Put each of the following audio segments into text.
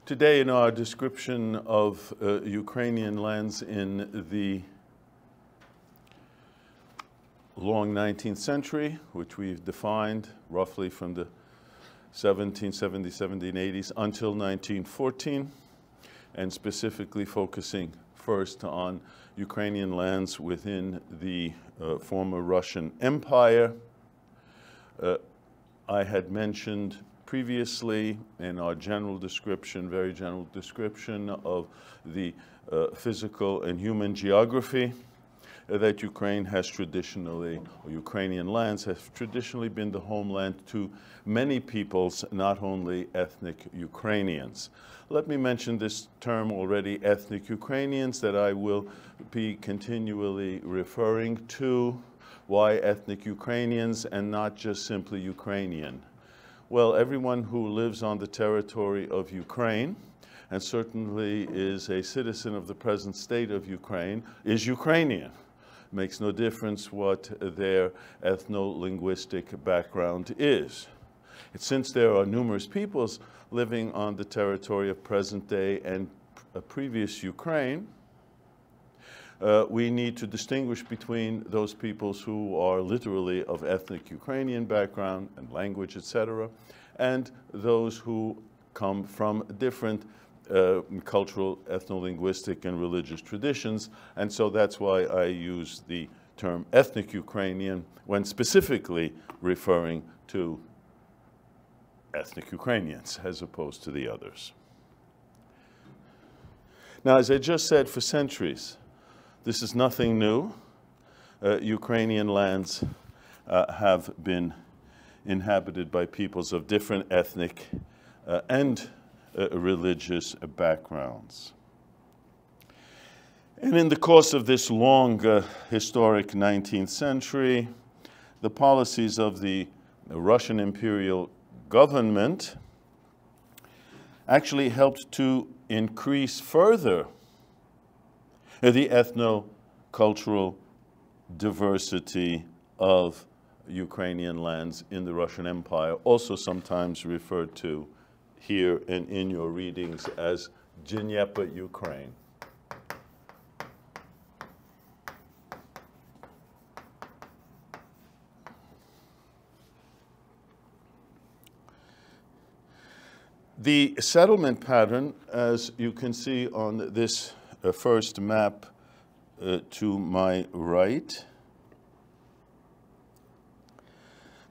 Today, in our description of Ukrainian lands in the long 19th century, which we've defined roughly from the 1770s, 1780s until 1914, and specifically focusing first on Ukrainian lands within the former Russian Empire. I had mentioned previously in our general description, very general description of the physical and human geography, that Ukraine has traditionally, or Ukrainian lands have traditionally been the homeland to many peoples, not only ethnic Ukrainians. Let me mention this term already, ethnic Ukrainians, that I will be continually referring to. Why ethnic Ukrainians and not just simply Ukrainian? Well, everyone who lives on the territory of Ukraine, and certainly is a citizen of the present state of Ukraine, is Ukrainian. Makes no difference what their ethno-linguistic background is. Since there are numerous peoples living on the territory of present-day and previous Ukraine, we need to distinguish between those peoples who are literally of ethnic Ukrainian background and language, etc., and those who come from different cultural, ethno-linguistic, and religious traditions. And so that's why I use the term ethnic Ukrainian when specifically referring to ethnic Ukrainians as opposed to the others. Now, as I just said, for centuries, this is nothing new. Ukrainian lands have been inhabited by peoples of different ethnic and religious backgrounds. And in the course of this long historic 19th century, the policies of the Russian imperial government actually helped to increase further the ethno-cultural diversity of Ukrainian lands in the Russian Empire, also sometimes referred to here and in your readings as Dnieper Ukraine. The settlement pattern, as you can see on this first map to my right,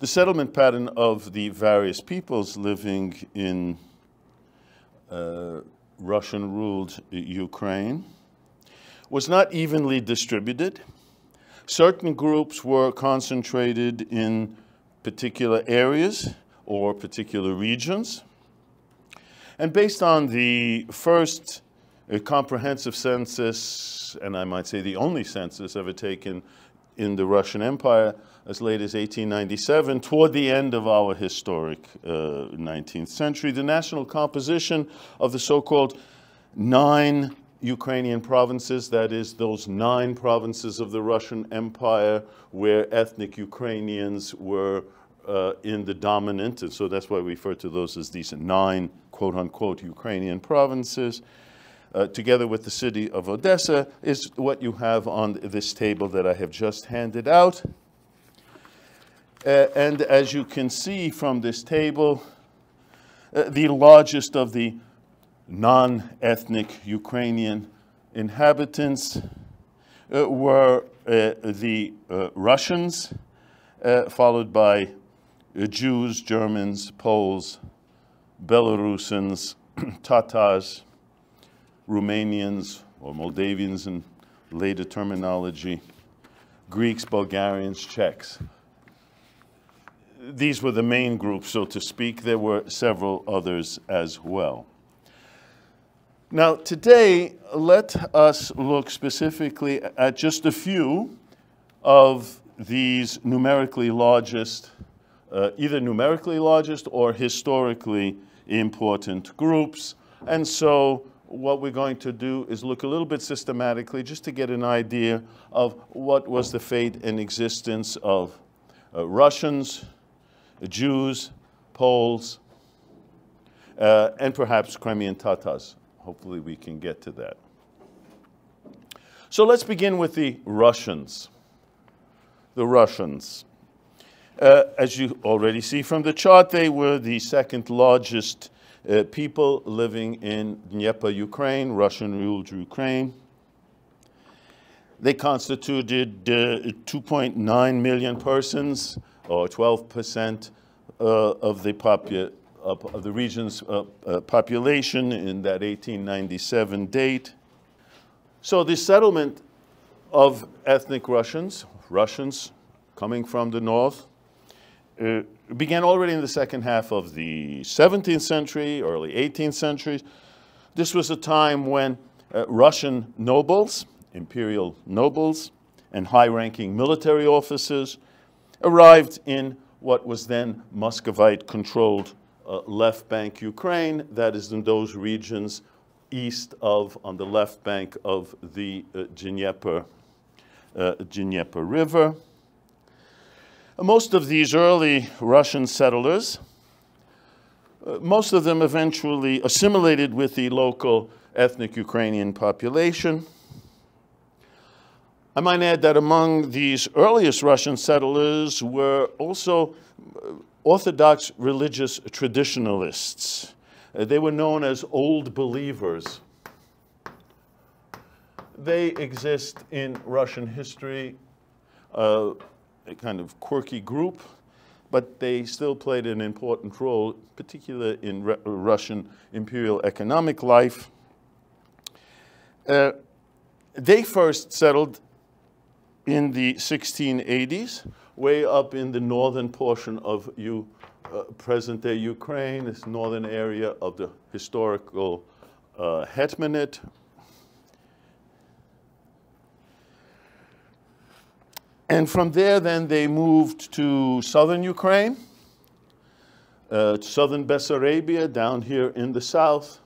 the settlement pattern of the various peoples living in Russian-ruled Ukraine was not evenly distributed. Certain groups were concentrated in particular areas or particular regions. And based on the first comprehensive census, and I might say the only census ever taken in the Russian Empire as late as 1897, toward the end of our historic 19th century, the national composition of the so-called 9 Ukrainian provinces, that is, those 9 provinces of the Russian Empire where ethnic Ukrainians were in the dominant, and so that's why we refer to those as these 9 quote-unquote Ukrainian provinces, together with the city of Odessa, is what you have on this table that I have just handed out. And as you can see from this table, the largest of the non-ethnic Ukrainian inhabitants were the Russians, followed by Jews, Germans, Poles, Belarusians, Tatars, Romanians, or Moldavians in later terminology, Greeks, Bulgarians, Czechs. These were the main groups, so to speak. There were several others as well. Now, today, let us look specifically at just a few of these numerically largest, either numerically largest or historically important groups. And so what we're going to do is look a little bit systematically just to get an idea of what was the fate and existence of Russians, Jews, Poles, and perhaps Crimean Tatars. Hopefully we can get to that. So let's begin with the Russians. The Russians. As you already see from the chart, they were the second largest people living in Dnieper, Ukraine, Russian-ruled Ukraine. They constituted 2.9 million persons, or 12% of the region's population in that 1897 date. So the settlement of ethnic Russians coming from the north, began already in the second half of the 17th century, early 18th century. This was a time when Russian nobles, imperial nobles, and high-ranking military officers arrived in what was then Muscovite-controlled left bank Ukraine, that is in those regions east of, on the left bank of the Dnieper River. Most of these early Russian settlers, most of them eventually assimilated with the local ethnic Ukrainian population. I might add that among these earliest Russian settlers were also Orthodox religious traditionalists. They were known as Old Believers. They exist in Russian history, a kind of quirky group, but they still played an important role, particularly in Russian imperial economic life. They first settled in the 1680s, way up in the northern portion of present-day Ukraine, this northern area of the historical Hetmanate. And from there, then, they moved to southern Ukraine, southern Bessarabia, down here in the south.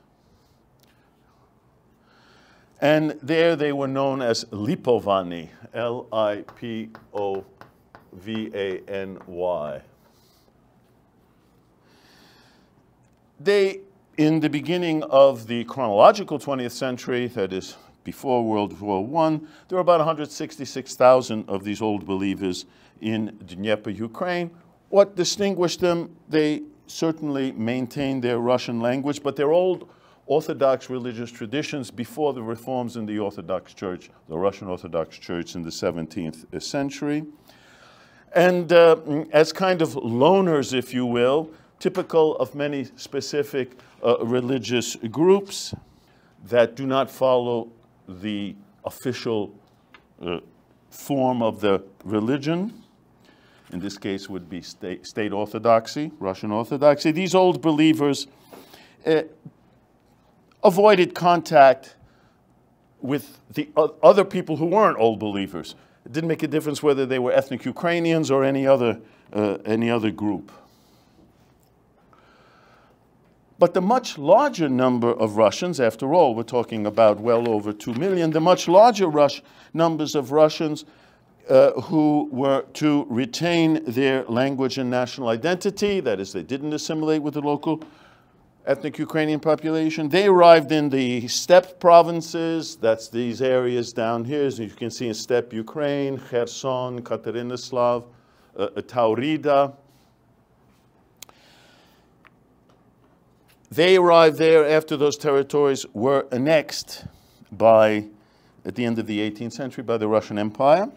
And there they were known as Lipovany, L-I-P-O-V-A-N-Y. They, in the beginning of the chronological 20th century, that is before World War I, there were about 166,000 of these Old Believers in Dnieper, Ukraine. What distinguished them? They certainly maintained their Russian language, but their old Orthodox religious traditions before the reforms in the Orthodox Church, the Russian Orthodox Church in the 17th century. And as kind of loners, if you will, typical of many specific religious groups that do not follow the official form of the religion. In this case would be state orthodoxy, Russian Orthodoxy. These Old Believers avoided contact with the other people who weren't Old Believers. It didn't make a difference whether they were ethnic Ukrainians or any other group. But the much larger number of Russians, after all, we're talking about well over 2 million, the much larger numbers of Russians who were to retain their language and national identity, that is, they didn't assimilate with the local ethnic Ukrainian population. They arrived in the steppe provinces, that's these areas down here, as you can see in steppe Ukraine, Kherson, Katerinoslav, Taurida. They arrived there after those territories were annexed at the end of the 18th century, by the Russian Empire.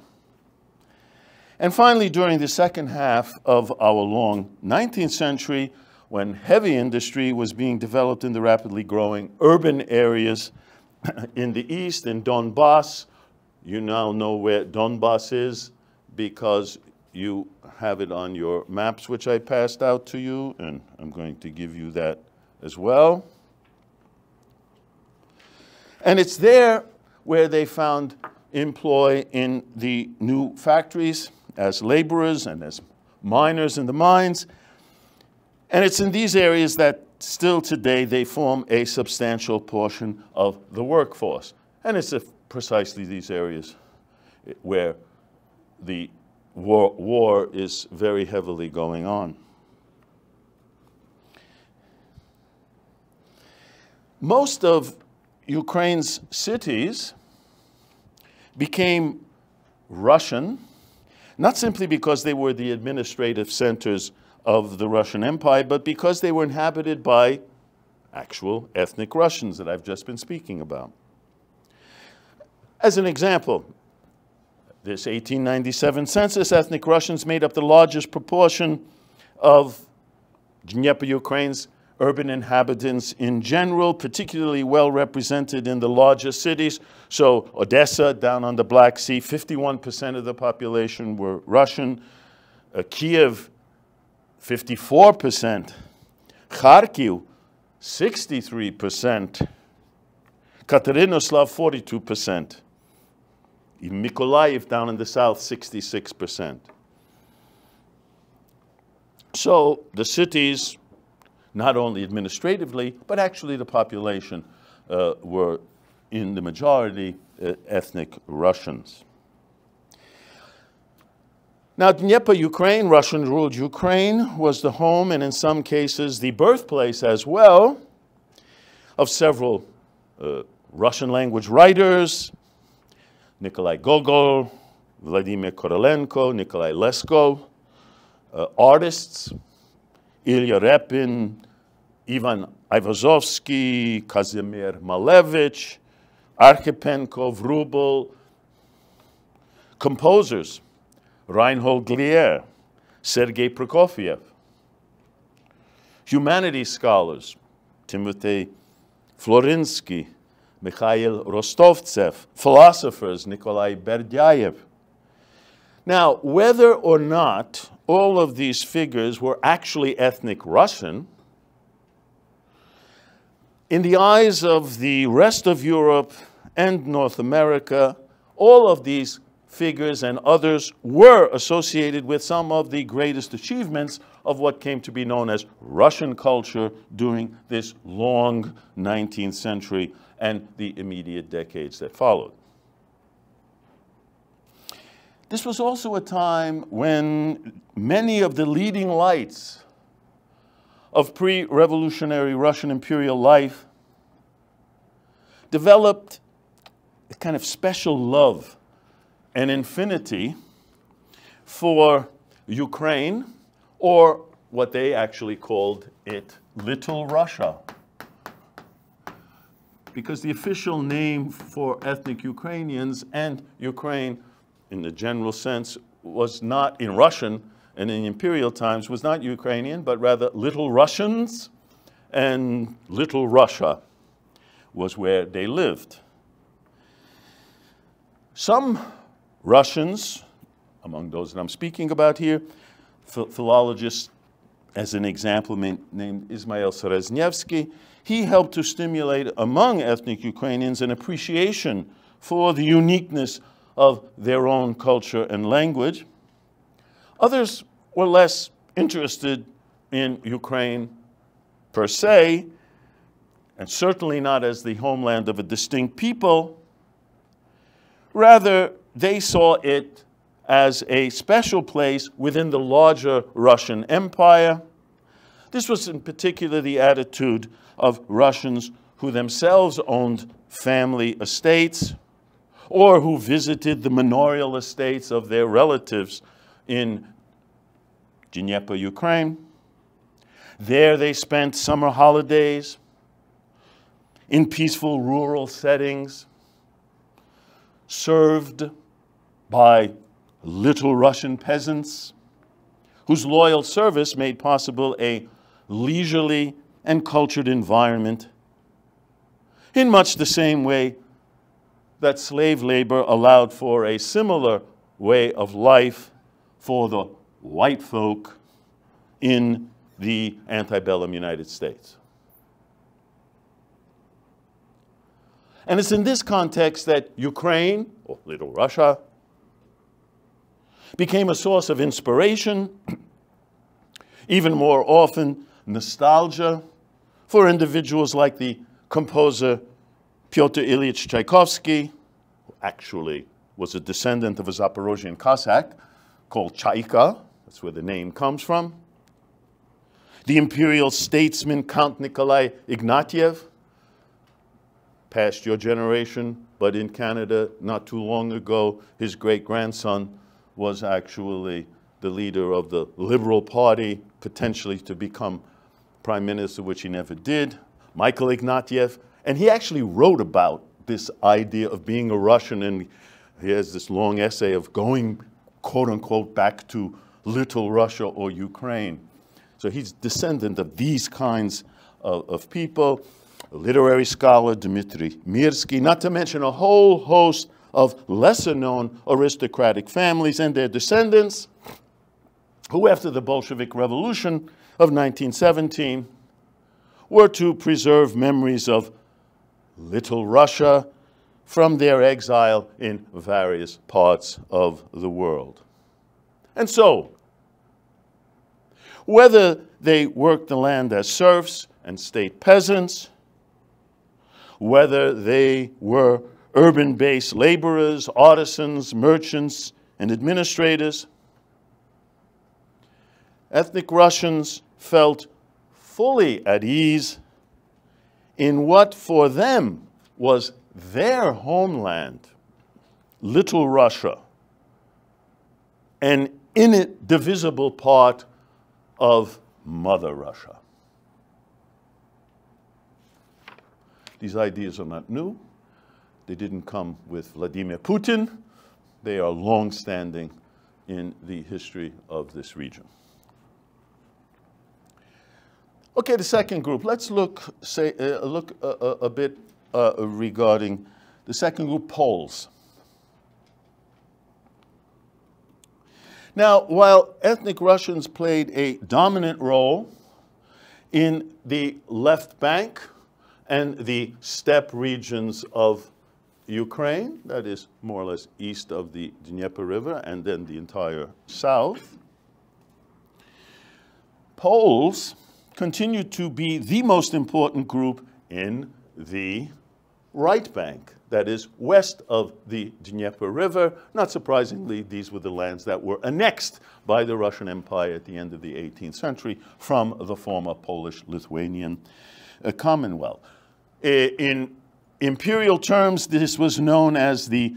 And finally, during the second half of our long 19th century, when heavy industry was being developed in the rapidly growing urban areas in the east, in Donbass. You now know where Donbass is because you have it on your maps, which I passed out to you, and I'm going to give you that as well. And it's there where they found employ in the new factories as laborers and as miners in the mines. And it's in these areas that still today they form a substantial portion of the workforce. And it's precisely these areas where the war is very heavily going on. Most of Ukraine's cities became Russian, not simply because they were the administrative centers of the Russian Empire, but because they were inhabited by actual ethnic Russians that I've just been speaking about. As an example, this 1897 census, ethnic Russians made up the largest proportion of Dnieper Ukraine's urban inhabitants in general, particularly well represented in the larger cities. So Odessa, down on the Black Sea, 51% of the population were Russian. Kiev, 54%. Kharkiv, 63%. Katerinoslav, 42%. Even Mykolaiv, down in the south, 66%. So the cities, not only administratively, but actually the population were in the majority ethnic Russians. Now, Dnieper Ukraine, Russian-ruled Ukraine, was the home and in some cases the birthplace as well of several Russian-language writers, Nikolai Gogol, Vladimir Korolenko, Nikolai Leskov, artists, Ilya Repin, Aivazovsky, Kazimir Malevich, Archipenko, Vrubel, composers, Reinhold Glière, Sergei Prokofiev, humanities scholars, Timofej, Florinskij, Mikhail, Rostovtzeff, philosophers, Nikolai, Berdyaev. Now, whether or not all of these figures were actually ethnic Russian, in the eyes of the rest of Europe and North America, all of these figures and others were associated with some of the greatest achievements of what came to be known as Russian culture during this long 19th century and the immediate decades that followed. This was also a time when many of the leading lights of pre-revolutionary Russian imperial life developed a kind of special love and affinity for Ukraine, or what they actually called it, Little Russia. Because the official name for ethnic Ukrainians and Ukraine, in the general sense, was not in Russian, and in imperial times was not Ukrainian, but rather Little Russians, and Little Russia was where they lived. Some Russians, among those that I'm speaking about here, philologists, as an example, named Izmail Sreznevsky, he helped to stimulate among ethnic Ukrainians an appreciation for the uniqueness of their own culture and language. Others were less interested in Ukraine per se, and certainly not as the homeland of a distinct people. Rather, they saw it as a special place within the larger Russian Empire. This was in particular the attitude of Russians who themselves owned family estates or who visited the manorial estates of their relatives in Dnieper, Ukraine. There they spent summer holidays in peaceful rural settings, served by Little Russian peasants whose loyal service made possible a leisurely and cultured environment in much the same way that slave labor allowed for a similar way of life for the white folk in the antebellum United States. And it's in this context that Ukraine, or Little Russia, became a source of inspiration, even more often nostalgia, for individuals like the composer Pyotr Ilyich Tchaikovsky, who actually was a descendant of a Zaporozhian Cossack called Chaika, that's where the name comes from, the imperial statesman Count Nikolai Ignatiev, past your generation, but in Canada, not too long ago, his great-grandson was actually the leader of the Liberal Party, potentially to become prime minister, which he never did, Mikhail Ignatieff. And he actually wrote about this idea of being a Russian, and he has this long essay of going, quote-unquote, back to Little Russia or Ukraine. So he's descendant of these kinds of people. A literary scholar, Dmitry Mirsky, not to mention a whole host of lesser-known aristocratic families and their descendants, who after the Bolshevik Revolution of 1917 were to preserve memories of Little Russia from their exile in various parts of the world. And so, whether they worked the land as serfs and state peasants, whether they were urban-based laborers, artisans, merchants, and administrators, ethnic Russians felt fully at ease in what for them was their homeland, Little Russia, an indivisible part of Mother Russia. These ideas are not new. They didn't come with Vladimir Putin. They are long-standing in the history of this region. Okay, the second group. Let's look a bit regarding the second group, Poles. Now, while ethnic Russians played a dominant role in the left bank and the steppe regions of Ukraine, that is more or less east of the Dnieper River and then the entire south, Poles continue to be the most important group in the right bank, that is west of the Dnieper River. Not surprisingly, these were the lands that were annexed by the Russian Empire at the end of the 18th century from the former Polish-Lithuanian Commonwealth. In imperial terms, this was known as the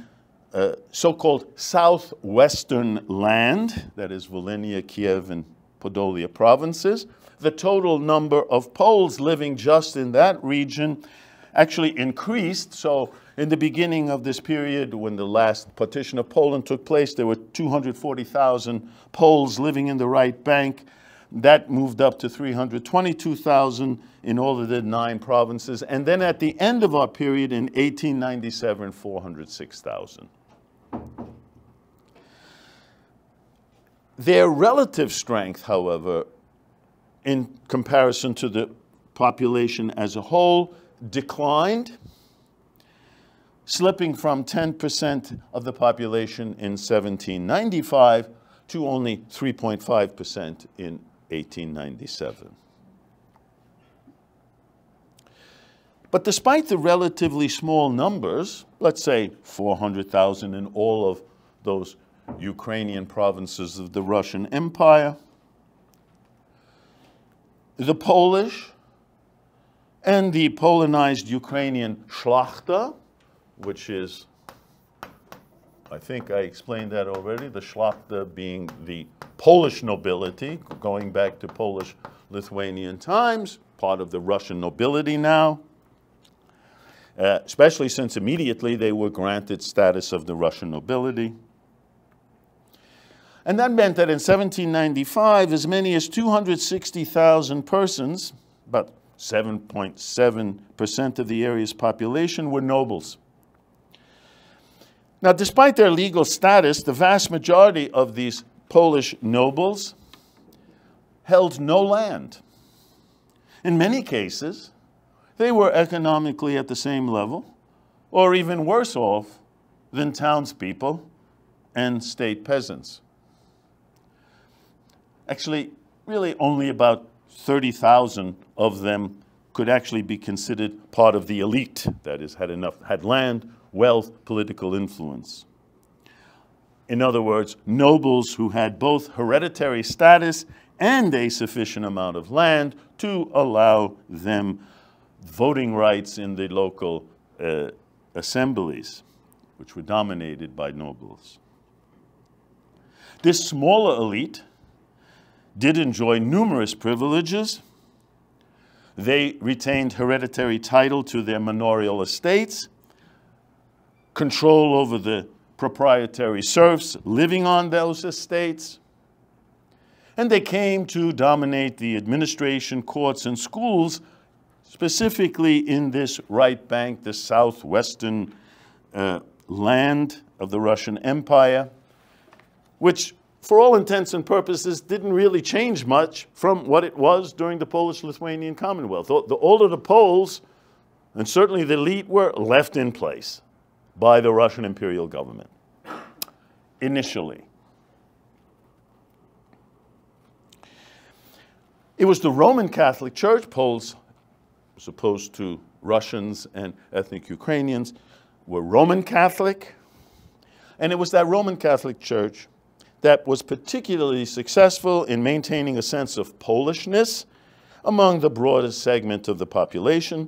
so-called southwestern land, that is Volhynia, Kiev, and Podolia provinces. The total number of Poles living just in that region actually increased. So in the beginning of this period, when the last partition of Poland took place, there were 240,000 Poles living in the right bank. That moved up to 322,000 in all of the 9 provinces. And then at the end of our period in 1897, 406,000. Their relative strength, however, in comparison to the population as a whole, declined, slipping from 10% of the population in 1795 to only 3.5% in 1897. But despite the relatively small numbers, let's say 400,000 in all of those Ukrainian provinces of the Russian Empire, the Polish and the Polonized Ukrainian Szlachta, which is, I think I explained that already, the Szlachta being the Polish nobility, going back to Polish-Lithuanian times, part of the Russian nobility now, especially since immediately they were granted status of the Russian nobility. And that meant that in 1795, as many as 260,000 persons, about 7.7% of the area's population, were nobles. Now, despite their legal status, the vast majority of these Polish nobles held no land. In many cases, they were economically at the same level, or even worse off, than townspeople and state peasants. Actually, really only about 30,000 of them could actually be considered part of the elite, that is, had land, wealth, political influence. In other words, nobles who had both hereditary status and a sufficient amount of land to allow them voting rights in the local assemblies, which were dominated by nobles. This smaller elite did enjoy numerous privileges. They retained hereditary title to their manorial estates, control over the proprietary serfs living on those estates, and they came to dominate the administration, courts, and schools, specifically in this right bank, the southwestern land of the Russian Empire, which for all intents and purposes didn't really change much from what it was during the Polish-Lithuanian Commonwealth. All of the Poles, and certainly the elite, were left in place by the Russian imperial government, initially. It was the Roman Catholic Church, Poles, as opposed to Russians and ethnic Ukrainians, were Roman Catholic, and it was that Roman Catholic Church that was particularly successful in maintaining a sense of Polishness among the broadest segment of the population.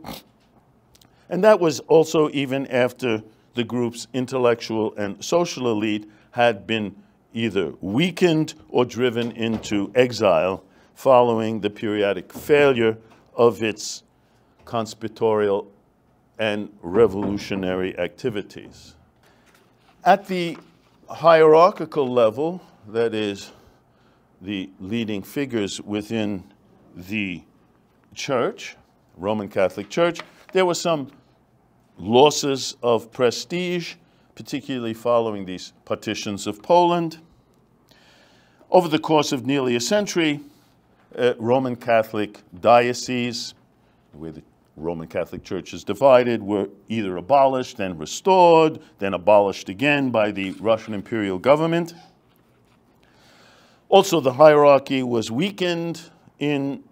And that was also even after the group's intellectual and social elite had been either weakened or driven into exile following the periodic failure of its conspiratorial and revolutionary activities. At the hierarchical level, that is, the leading figures within the church, Roman Catholic Church, there were some losses of prestige, particularly following these partitions of Poland. Over the course of nearly a century, Roman Catholic dioceses, where the Roman Catholic Church is divided, were either abolished, then restored, then abolished again by the Russian imperial government. Also, the hierarchy was weakened in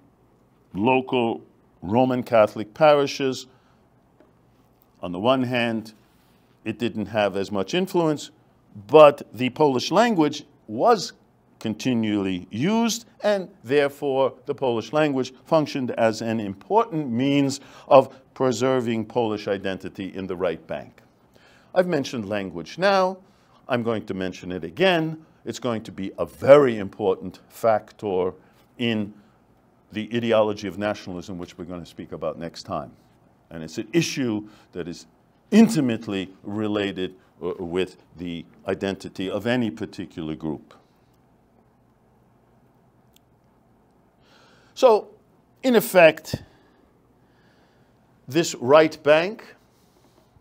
local Roman Catholic parishes. On the one hand, it didn't have as much influence, but the Polish language was continually used, and therefore the Polish language functioned as an important means of preserving Polish identity in the right bank. I've mentioned language now. I'm going to mention it again. It's going to be a very important factor in the ideology of nationalism, which we're going to speak about next time. And it's an issue that is intimately related with the identity of any particular group. So, in effect, this right bank,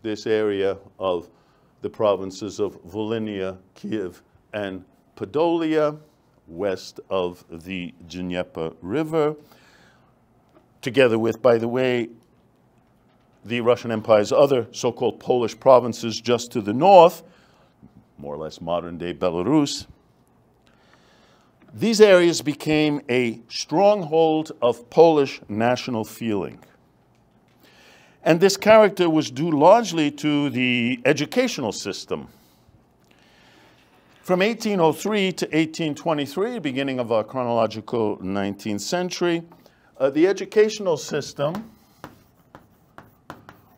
this area of the provinces of Volhynia, Kiev, and Podolia, west of the Dnieper River, together with, by the way, the Russian Empire's other so-called Polish provinces just to the north, more or less modern-day Belarus. These areas became a stronghold of Polish national feeling. And this character was due largely to the educational system. From 1803 to 1823, beginning of our chronological 19th century, the educational system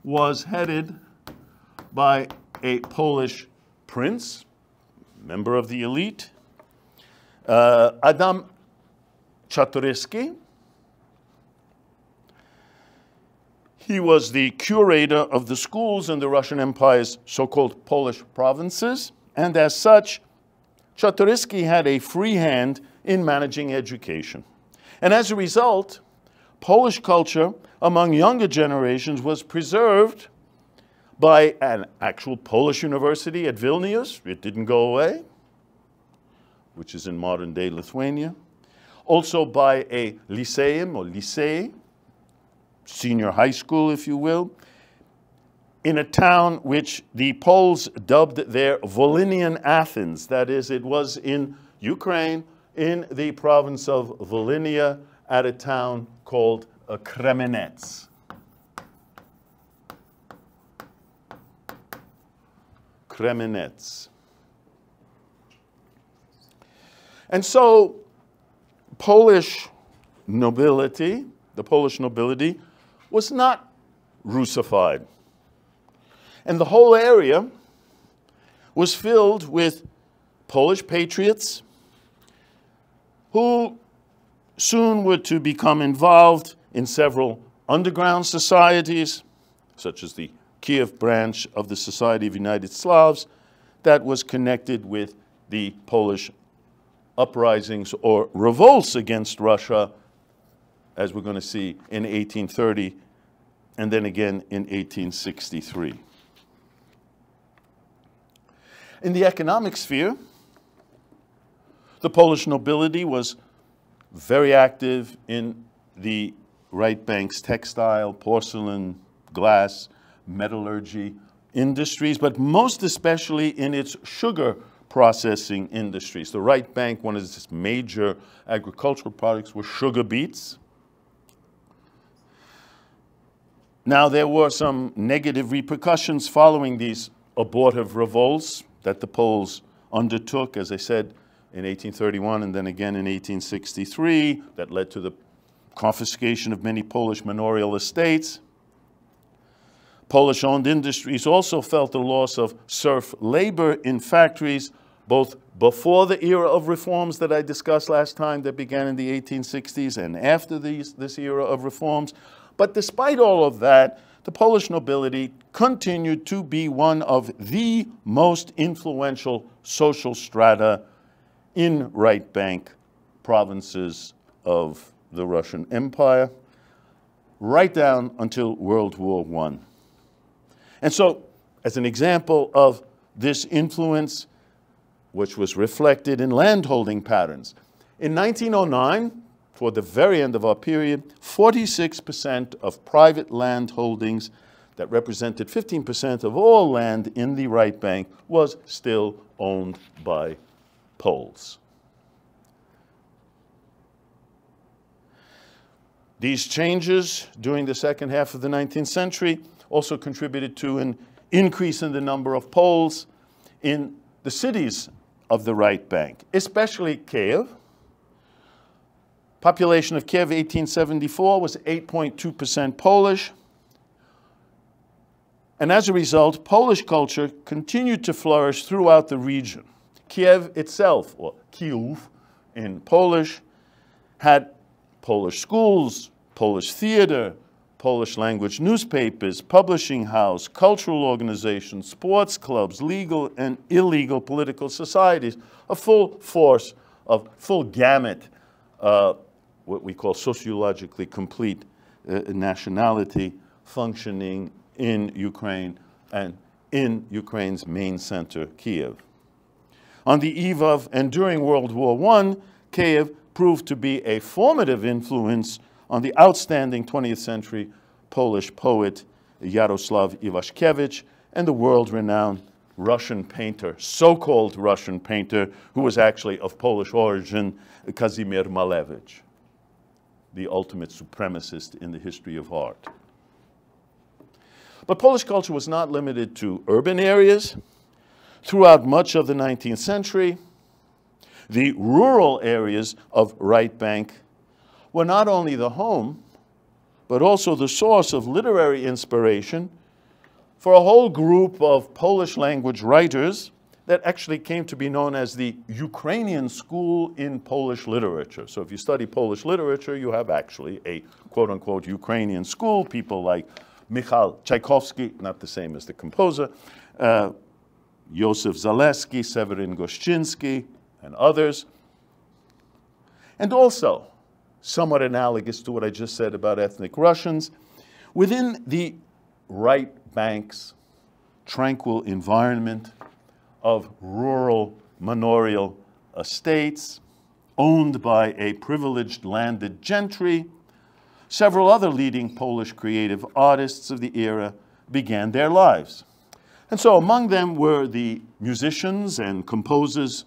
was headed by a Polish prince, member of the elite, Adam Czartoryski. He was the curator of the schools in the Russian Empire's so-called Polish provinces, and as such, Czartoryski had a free hand in managing education. And as a result, Polish culture among younger generations was preserved by an actual Polish university at Vilnius. It didn't go away, which is in modern-day Lithuania. Also by a lyceum or lycée, senior high school, if you will, in a town which the Poles dubbed their Volhynian Athens. That is, it was in Ukraine, in the province of Volhynia, at a town called Kremenets. Kremenets. And so Polish nobility, the Polish nobility, was not Russified. And the whole area was filled with Polish patriots who soon were to become involved in several underground societies, such as the Kiev branch of the Society of United Slavs, that was connected with the Polish uprisings or revolts against Russia, as we're going to see in 1830 and then again in 1863. In the economic sphere, the Polish nobility was very active in the right bank's textile, porcelain, glass, metallurgy industries, but most especially in its sugar processing industries. The right bank, one of its major agricultural products were sugar beets. Now, there were some negative repercussions following these abortive revolts that the Poles undertook, as I said, in 1831 and then again in 1863, that led to the confiscation of many Polish manorial estates. Polish-owned industries also felt the loss of serf labor in factories, both before the era of reforms that I discussed last time that began in the 1860s and after this era of reforms. But despite all of that, the Polish nobility continued to be one of the most influential social strata in right bank provinces of the Russian Empire, right down until World War I. And so, as an example of this influence, which was reflected in landholding patterns, in 1909, toward the very end of our period, 46% of private land holdings that represented 15% of all land in the right bank was still owned by Poles. These changes during the second half of the 19th century also contributed to an increase in the number of Poles in the cities of the right bank, especially Kiev. Population of Kiev 1874 was 8.2% Polish. And as a result, Polish culture continued to flourish throughout the region. Kiev itself, or Kijów in Polish, had Polish schools, Polish theater, Polish language newspapers, publishing house, cultural organizations, sports clubs, legal and illegal political societies, a full force of full gamut, what we call sociologically complete nationality functioning in Ukraine and in Ukraine's main center, Kiev. On the eve of and during World War I, Kiev proved to be a formative influence on the outstanding 20th century Polish poet Yaroslav Iwaszkiewicz and the world-renowned Russian painter, so-called Russian painter, who was actually of Polish origin, Kazimir Malevich, the ultimate supremacist in the history of art. But Polish culture was not limited to urban areas. Throughout much of the 19th century, the rural areas of right bank were not only the home, but also the source of literary inspiration for a whole group of Polish language writers that actually came to be known as the Ukrainian school in Polish literature. So if you study Polish literature, you have actually a quote-unquote Ukrainian school. People like Mikhail Tchaikovsky, not the same as the composer, Joseph Zaleski, Severin Goszczynski, and others. And also, somewhat analogous to what I just said about ethnic Russians, within the right bank's tranquil environment of rural manorial estates owned by a privileged landed gentry, several other leading Polish creative artists of the era began their lives. And so among them were the musicians and composers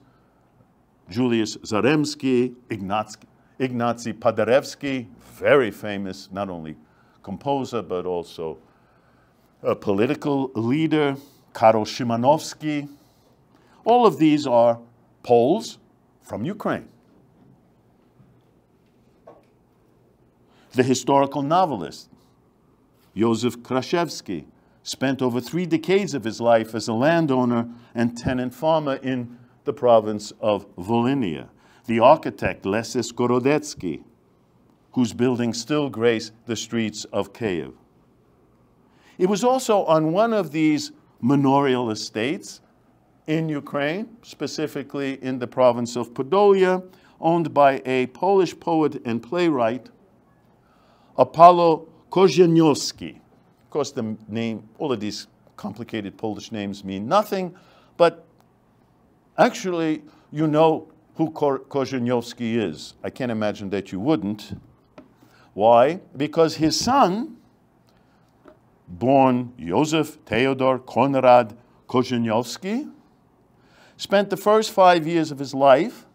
Julius Zaremski, Ignacy Paderewski, very famous, not only composer, but also a political leader, Karol Szymanowski. All of these are Poles from Ukraine. The historical novelist, Józef Kraszewski, spent over 3 decades of his life as a landowner and tenant farmer in the province of Volhynia. The architect Lesis Gorodetsky, whose buildings still grace the streets of Kiev. It was also on one of these manorial estates in Ukraine, specifically in the province of Podolia, owned by a Polish poet and playwright, Apollo Kozieniowski. Of course, the name, all of these complicated Polish names mean nothing, but actually, you know who Kozieniowski is. I can't imagine that you wouldn't. Why? Because his son, born Joseph Theodor Konrad Kozieniowski, spent the first 5 years of his life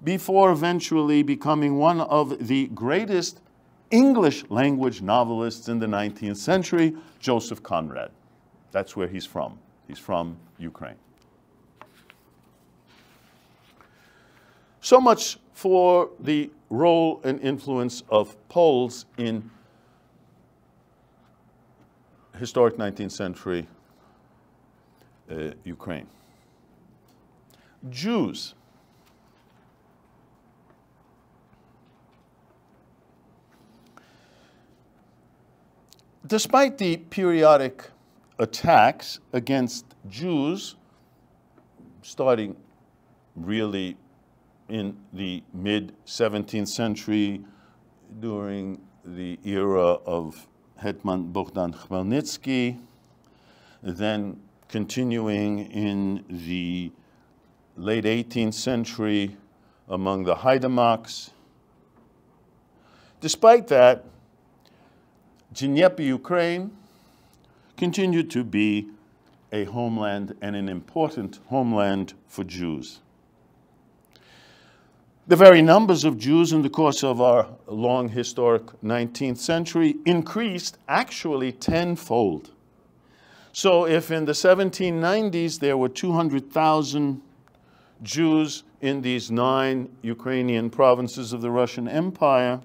before eventually becoming one of the greatest English language novelists in the 19th century, Joseph Conrad. That's where he's from. He's from Ukraine. So much for the role and influence of Poles in historic 19th century Ukraine. Jews. Despite the periodic attacks against Jews, starting really in the mid-17th century during the era of Hetman Bogdan Khmelnytsky, then continuing in the late 18th century among the Haidamaks. Despite that, Dnieper Ukraine continued to be a homeland and an important homeland for Jews. The very numbers of Jews in the course of our long historic 19th century increased actually tenfold. So if in the 1790s there were 200,000 Jews in these 9 Ukrainian provinces of the Russian Empire,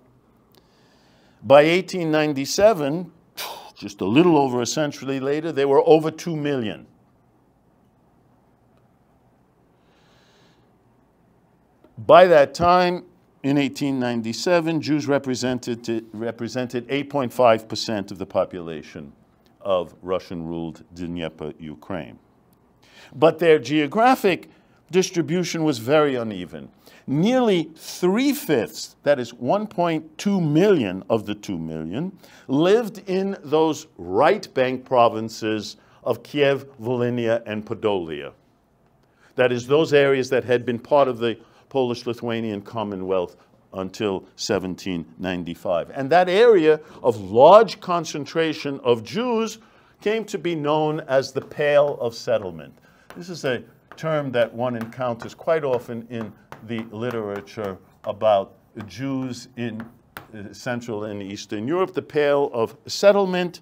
by 1897, just a little over a century later, there were over 2 million. By that time, in 1897, Jews represented 8.5% of the population of Russian-ruled Dnieper Ukraine. But their geographic distribution was very uneven. Nearly 3/5, that is 1.2 million of the 2 million, lived in those right bank provinces of Kiev, Volhynia, and Podolia. That is, those areas that had been part of the Polish-Lithuanian Commonwealth until 1795. And that area of large concentration of Jews came to be known as the Pale of Settlement. This is a term that one encounters quite often in the literature about Jews in Central and Eastern Europe, the Pale of Settlement.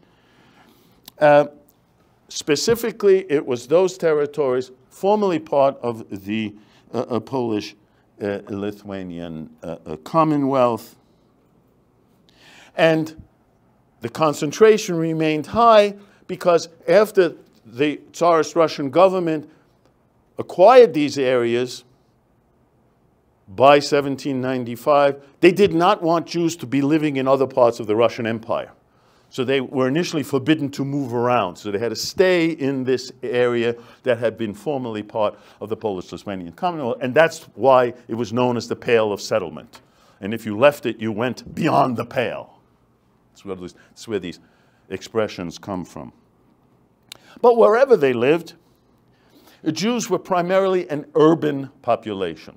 Specifically, it was those territories formerly part of the Polish-Lithuanian Commonwealth. And the concentration remained high because after the Tsarist Russian government acquired these areas by 1795, they did not want Jews to be living in other parts of the Russian Empire. So they were initially forbidden to move around. So they had to stay in this area that had been formerly part of the Polish-Lithuanian Commonwealth. And that's why it was known as the Pale of Settlement. And if you left it, you went beyond the Pale. That's where these expressions come from. But wherever they lived, the Jews were primarily an urban population.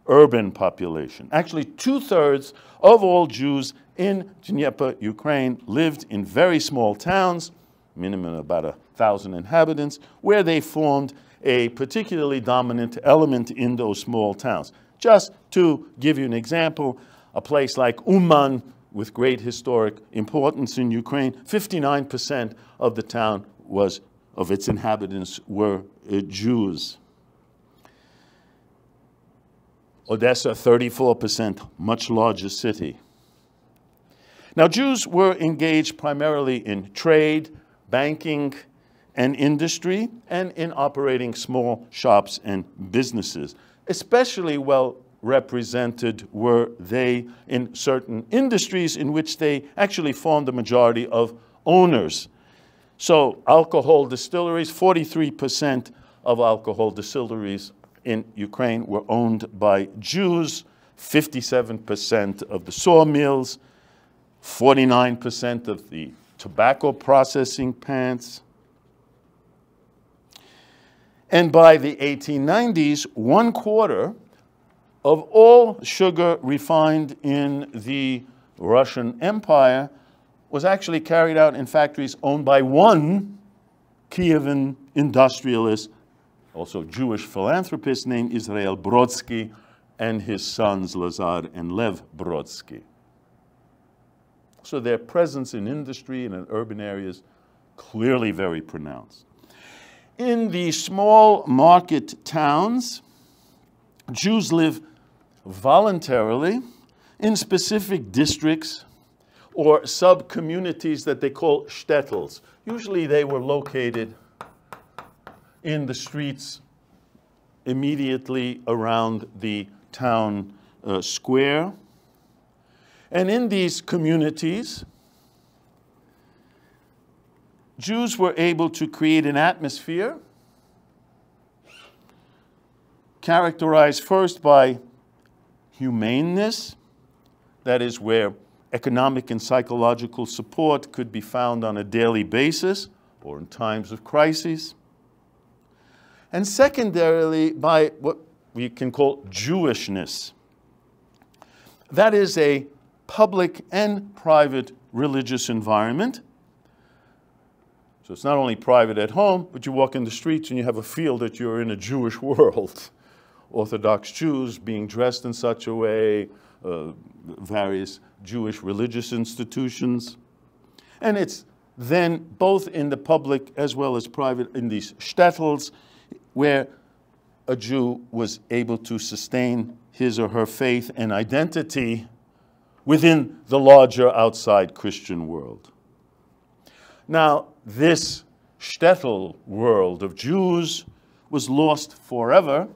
Urban population. Actually, 2/3 of all Jews in Dnieper, Ukraine, lived in very small towns, minimum about 1,000 inhabitants, where they formed a particularly dominant element in those small towns. Just to give you an example, a place like Uman, with great historic importance in Ukraine, 59% of the town of its inhabitants were Jews. Odessa, 34%, much larger city. Now, Jews were engaged primarily in trade, banking and industry, and in operating small shops and businesses. Especially well represented were they in certain industries in which they actually formed the majority of owners. So alcohol distilleries, 43% of alcohol distilleries in Ukraine were owned by Jews, 57% of the sawmills, 49% of the tobacco processing plants. And by the 1890s, 1/4 of all sugar refined in the Russian Empire was actually carried out in factories owned by one Kievan industrialist, also Jewish philanthropist named Izrael Brodsky, and his sons Lazar and Lev Brodsky. So their presence in industry and in urban areas clearly very pronounced. In the small market towns, Jews live voluntarily in specific districts or sub-communities that they call shtetls. Usually they were located in the streets immediately around the town square. And in these communities, Jews were able to create an atmosphere characterized first by humaneness, that is where economic and psychological support could be found on a daily basis or in times of crises, and secondarily by what we can call Jewishness. That is a public and private religious environment. So it's not only private at home, but you walk in the streets and you have a feel that you're in a Jewish world. Orthodox Jews being dressed in such a way, various Jewish religious institutions. And it's then both in the public as well as private in these shtetls where a Jew was able to sustain his or her faith and identity within the larger outside Christian world. Now, this shtetl world of Jews was lost forever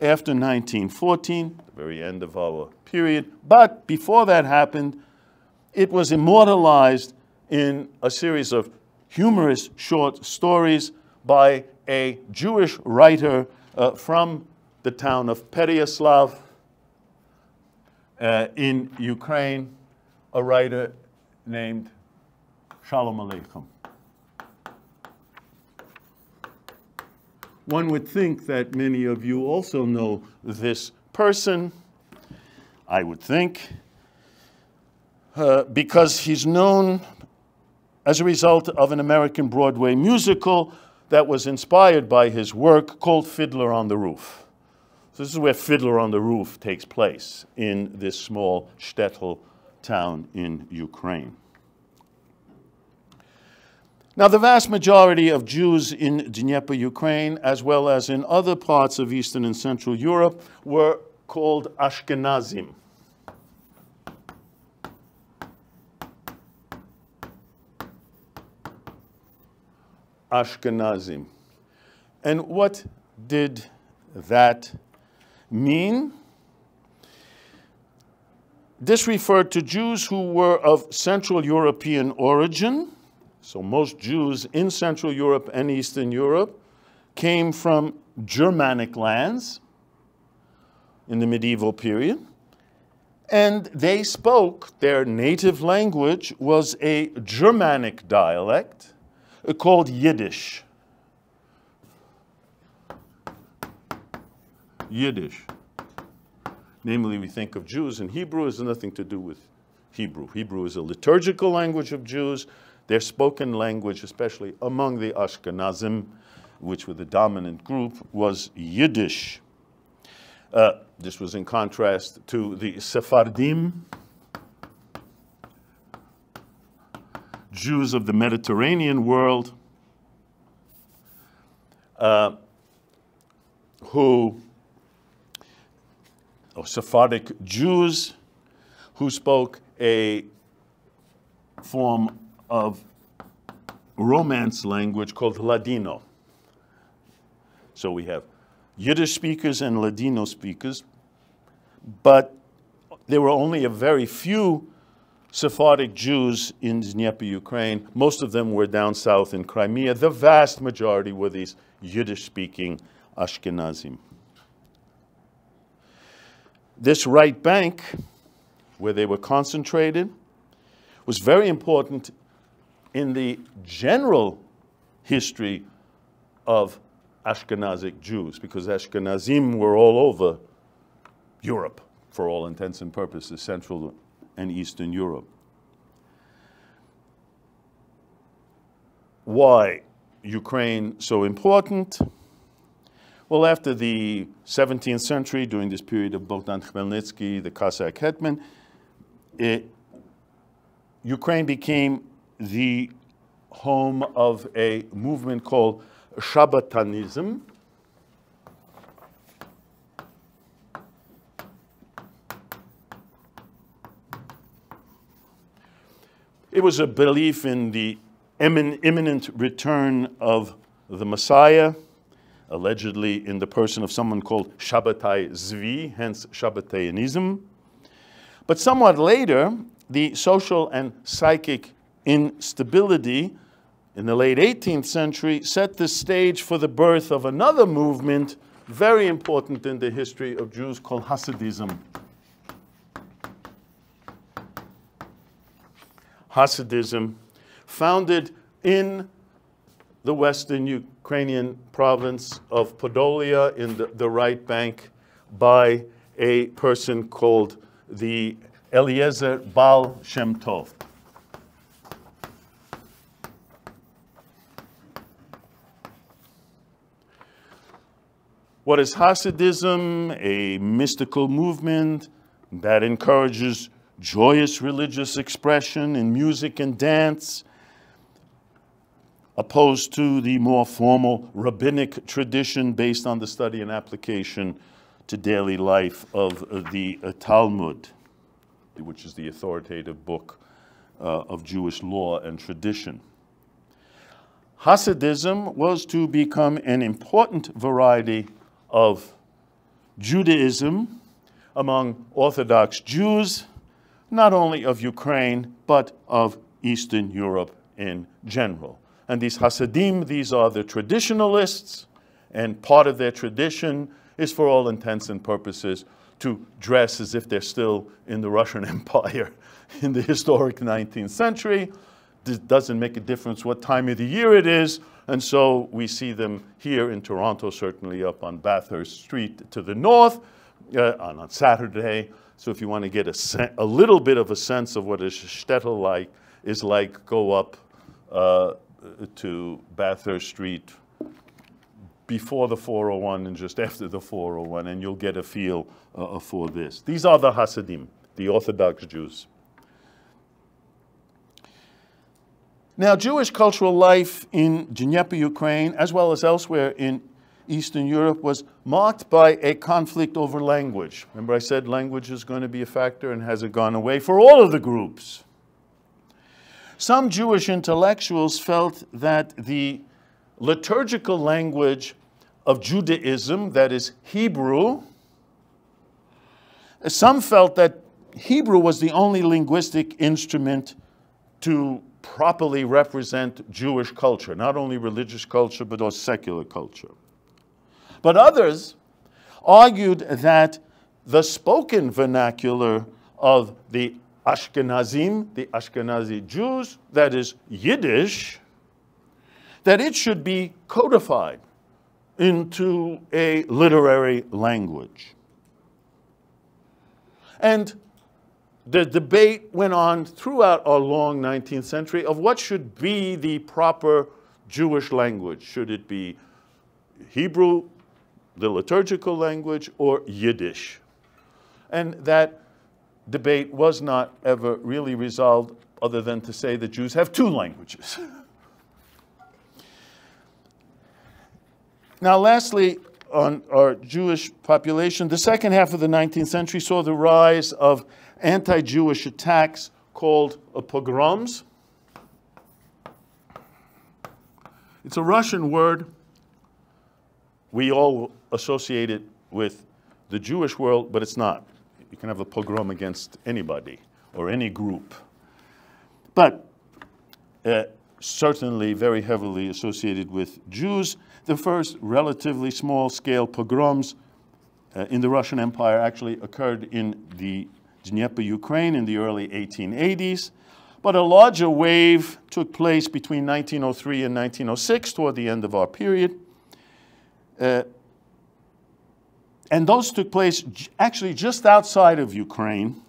after 1914, the very end of our period. But before that happened, it was immortalized in a series of humorous short stories by a Jewish writer from the town of Pereyaslav in Ukraine, a writer named Shalom Aleichem. One would think that many of you also know this person, I would think, because he's known as a result of an American Broadway musical that was inspired by his work called Fiddler on the Roof. So this is where Fiddler on the Roof takes place, in this small shtetl town in Ukraine. Now, the vast majority of Jews in Dnieper Ukraine, as well as in other parts of Eastern and Central Europe, were called Ashkenazim. Ashkenazim. And what did that mean? This referred to Jews who were of Central European origin. So most Jews in Central Europe and Eastern Europe came from Germanic lands in the medieval period. And they spoke, their native language was a Germanic dialect called Yiddish. Yiddish. Namely, we think of Jews and Hebrew has nothing to do with Hebrew. Hebrew is a liturgical language of Jews. Their spoken language, especially among the Ashkenazim, which were the dominant group, was Yiddish. This was in contrast to the Sephardim, Jews of the Mediterranean world, or Sephardic Jews who spoke a form of Romance language called Ladino. So we have Yiddish speakers and Ladino speakers, but there were only a very few Sephardic Jews in Dnieper, Ukraine. Most of them were down south in Crimea. The vast majority were these Yiddish-speaking Ashkenazim. This right bank, where they were concentrated, was very important in the general history of Ashkenazic Jews, because Ashkenazim were all over Europe, for all intents and purposes, Central and Eastern Europe. Why Ukraine so important? Well, after the 17th century, during this period of Bogdan Khmelnytsky, the Cossack hetman, Ukraine became the home of a movement called Shabbatanism. It was a belief in the imminent return of the Messiah, allegedly in the person of someone called Shabbatai Zvi, hence Shabbataianism. But somewhat later, the social and psychic instability in the late 18th century set the stage for the birth of another movement very important in the history of Jews called Hasidism. Hasidism, founded in the western Ukrainian province of Podolia in the right bank by a person called the Eliezer Baal Shem Tov. What is Hasidism? A mystical movement that encourages joyous religious expression in music and dance, opposed to the more formal rabbinic tradition based on the study and application to daily life of the Talmud, which is the authoritative book of Jewish law and tradition. Hasidism was to become an important variety of Judaism among Orthodox Jews, not only of Ukraine, but of Eastern Europe in general. And these Hasidim, these are the traditionalists, and part of their tradition is, for all intents and purposes, to dress as if they're still in the Russian Empire in the historic 19th century. This doesn't make a difference what time of the year it is, and so we see them here in Toronto, certainly up on Bathurst Street to the north, on Saturday. So if you want to get a little bit of a sense of what a shtetl is like, go up to Bathurst Street before the 401 and just after the 401, and you'll get a feel for this. These are the Hasidim, the Orthodox Jews. Now, Jewish cultural life in Dnieper, Ukraine, as well as elsewhere in Eastern Europe, was marked by a conflict over language. Remember I said language is going to be a factor, and hasn't gone away for all of the groups. Some Jewish intellectuals felt that the liturgical language of Judaism, that is Hebrew, some felt that Hebrew was the only linguistic instrument to properly represent Jewish culture, not only religious culture, but also secular culture. But others argued that the spoken vernacular of the Ashkenazim, the Ashkenazi Jews, that is Yiddish, that it should be codified into a literary language. And the debate went on throughout our long 19th century of what should be the proper Jewish language. Should it be Hebrew, the liturgical language, or Yiddish? And that debate was not ever really resolved, other than to say that Jews have two languages. Now, lastly, on our Jewish population, the second half of the 19th century saw the rise of anti-Jewish attacks called pogroms. It's a Russian word. We all associate it with the Jewish world, but it's not. You can have a pogrom against anybody or any group. But certainly very heavily associated with Jews. The first relatively small-scale pogroms in the Russian Empire actually occurred in the Dnieper Ukraine in the early 1880s. But a larger wave took place between 1903 and 1906, toward the end of our period. And those took place actually just outside of Ukraine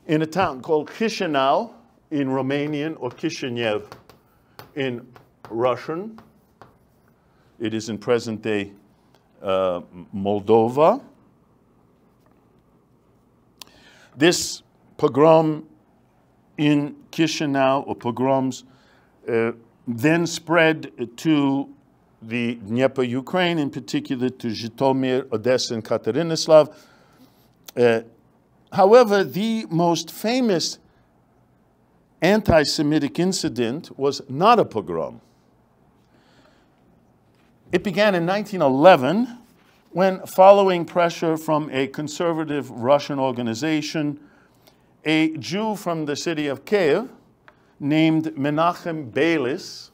in a town called Chisinau in Romanian, or Kishinev in Russian. It is in present-day Moldova. This pogrom in Chisinau, or pogroms, then spread to the Dnieper Ukraine, in particular to Zhytomyr, Odessa, and Katerinoslav. However, the most famous anti-Semitic incident was not a pogrom. It began in 1911 when, following pressure from a conservative Russian organization, a Jew from the city of Kiev named Menachem Beilis,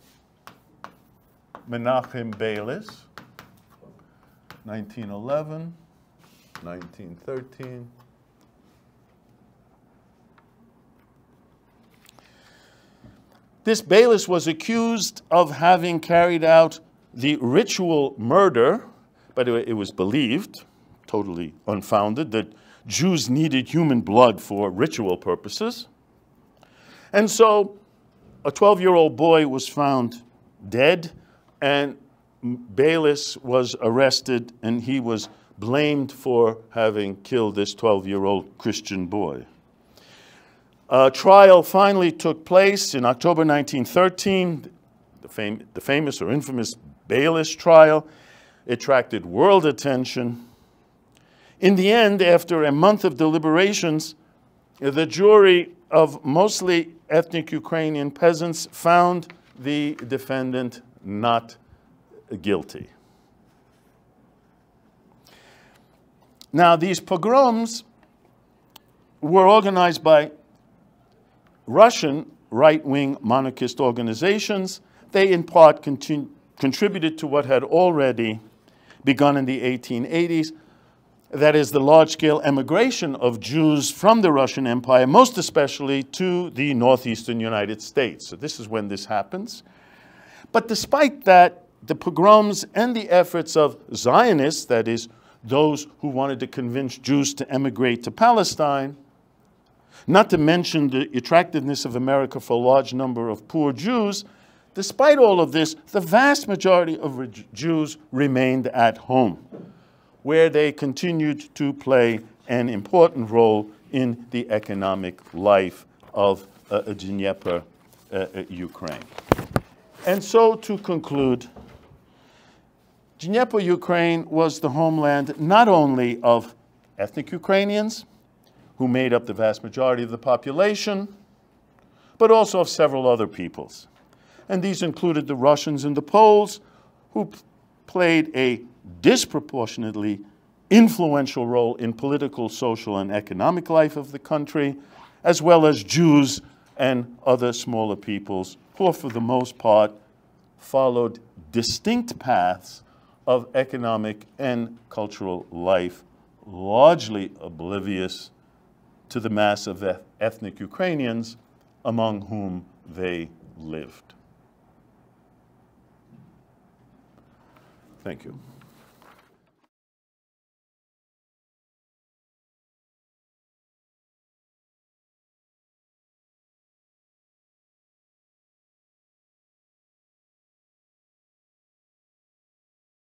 1911, 1913. This Beilis was accused of having carried out the ritual murder. By the way, it was believed, totally unfounded, that Jews needed human blood for ritual purposes. And so a 12-year-old boy was found dead, and Beilis was arrested, and he was blamed for having killed this 12-year-old Christian boy. A trial finally took place in October 1913, the famous or infamous Beilis trial. It attracted world attention. In the end, after a month of deliberations, the jury of mostly ethnic Ukrainian peasants found the defendant not guilty. Now, these pogroms were organized by Russian right-wing monarchist organizations. They, in part, contributed to what had already begun in the 1880s. That is, the large-scale emigration of Jews from the Russian Empire, most especially to the northeastern United States. So this is when this happens. But despite that, the pogroms and the efforts of Zionists, that is, those who wanted to convince Jews to emigrate to Palestine, not to mention the attractiveness of America for a large number of poor Jews, despite all of this, the vast majority of Jews remained at home, where they continued to play an important role in the economic life of Dnieper, Ukraine. And so, to conclude, Dnieper Ukraine was the homeland not only of ethnic Ukrainians, who made up the vast majority of the population, but also of several other peoples. And these included the Russians and the Poles, who played a disproportionately influential role in political, social, and economic life of the country, as well as Jews and other smaller peoples who, for the most part, followed distinct paths of economic and cultural life, largely oblivious to the mass of ethnic Ukrainians among whom they lived. Thank you.